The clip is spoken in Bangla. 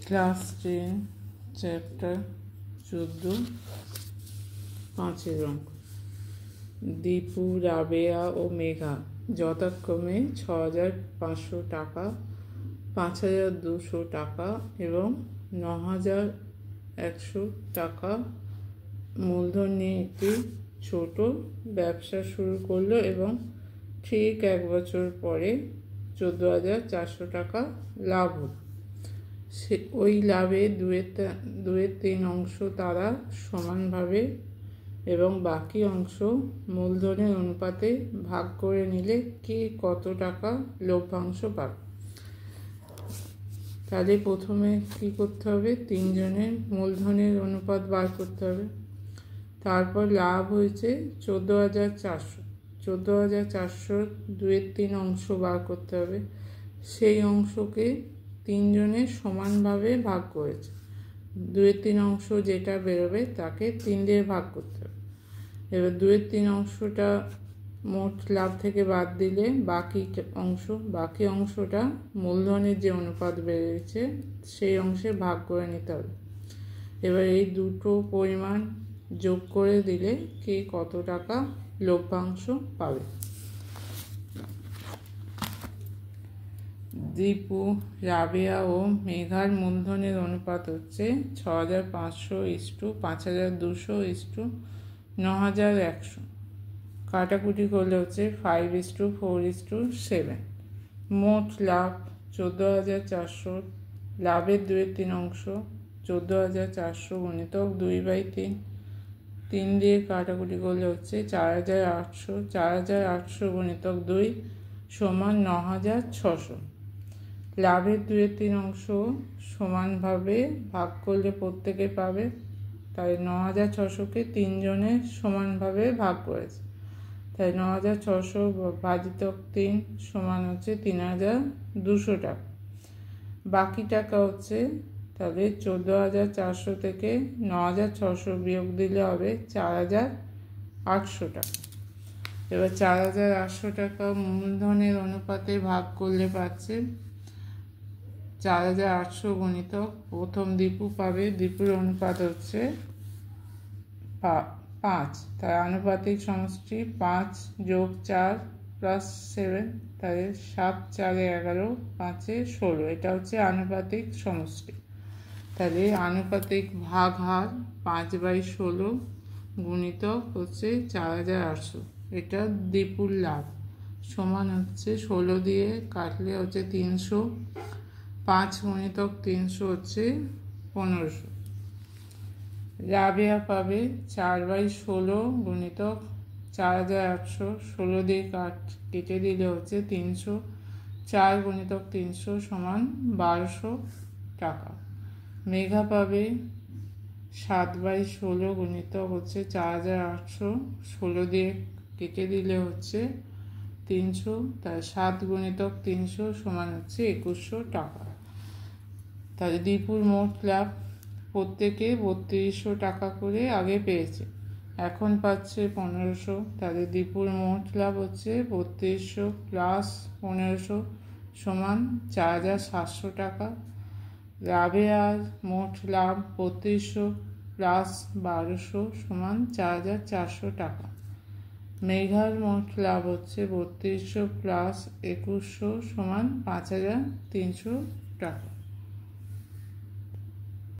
ক্লাস 10 চ্যাপ্টার 14 পাঁচের অঙ্ক। দীপু, রাবেয়া ও মেঘা যথাক্রমে 6,500 টাকা, 5,200 টাকা এবং 9,100 টাকা মূলধন নিয়ে একটি ছোট ব্যবসা শুরু করলো এবং ঠিক 1 বছর পরে 14,400 টাকা লাভ হলো। ওই লাভে দুয়ের 3 অংশ তারা সমানভাবে এবং বাকি অংশ মূলধনের অনুপাতে ভাগ করে নিলে কে কত টাকা লভ্যাংশ পাবে? তাহলে প্রথমে কি করতে হবে? 3 জনের মূলধনের অনুপাত বার করতে হবে। তারপর লাভ হয়েছে 14,400, 14,400 দুয়ের 3 অংশ বার করতে হবে। সেই অংশকে 3 জনের সমানভাবে ভাগ করেছে। 2/3 অংশ যেটা বেরোবে তাকে 3 দিয়ে ভাগ করতে হবে। এবার 2/3 অংশটা মোট লাভ থেকে বাদ দিলে বাকি অংশটা মূলধনের যে অনুপাত বেড়েছে সেই অংশে ভাগ করে নিতে হবে। এবার এই দুটো পরিমাণ যোগ করে দিলে কে কত টাকা লভ্যাংশ পাবে? দীপু, রাবেয়া ও মেঘার মূলধনের অনুপাত হচ্ছে 6,500 = 5,200 = 9,100। কাটাকুটি করলে হচ্ছে 5:4:7। মোট লাভ 14,400। লাভের 2/3 অংশ 14,400 গুণিতক 2/3। 3 দিয়ে কাটাকুটি করলে হচ্ছে 4,800। 4,800 গুণিতক 2 সমান 9,600। লাভের 2/3 অংশ সমানভাবে ভাগ করলে প্রত্যেকে পাবে, তাই 9,600কে 3 জনে সমানভাবে ভাগ করেছে, তাই 9,600 ভাজিতক 3 সমান হচ্ছে 3,200 টাকা। বাকি টাকা হচ্ছে, তাহলে 14,400 থেকে 9,600 বিয়োগ দিলে হবে 4,800 টাকা। এবার 4,800 টাকা মূলধনের অনুপাতে ভাগ করলে পাচ্ছে 4,800 গুণিতক প্রথম দীপু পাবে। দীপুর অনুপাত হচ্ছে 5, তাই আনুপাতিক সমষ্টি 5 + 4 + 7, তাই 7 × 4 = 11, 5 × 16। এটা হচ্ছে আনুপাতিক সমষ্টি। তাহলে আনুপাতিক ভাগ হার 5/16 গুণিতক হচ্ছে 4,800। এটা দীপুর লাভ সমান হচ্ছে 16 দিয়ে কাটলে হচ্ছে 300। 5 গুণিতক 300 হচ্ছে 1500। রাবেয়া পাবে 4/16 গুণিতক 4,800। 16 দিয়ে কেটে দিলে হচ্ছে 300। 4 গুণিতক 300 সমান 1,200 টাকা। মেঘা পাবে 7/16 গুণিতক হচ্ছে 4,800। 16 দিয়ে কেটে দিলে হচ্ছে 300, তাই 7 গুণিতক 300 সমান হচ্ছে 2,100 টাকা। তাহলে দীপুর মোট লাভ প্রত্যেকে 3,200 টাকা করে আগে পেয়েছে, এখন পাচ্ছে 1,500। তাহলে দীপুর মোট লাভ হচ্ছে 3,200 + 1,500 সমান 4,700 টাকা। রাবেয়ার মোট লাভ 3,200 + 1,200 সমান 4,400 টাকা। মেঘার মোট লাভ হচ্ছে 3,200 + 2,100 সমান 5,300 টাকা।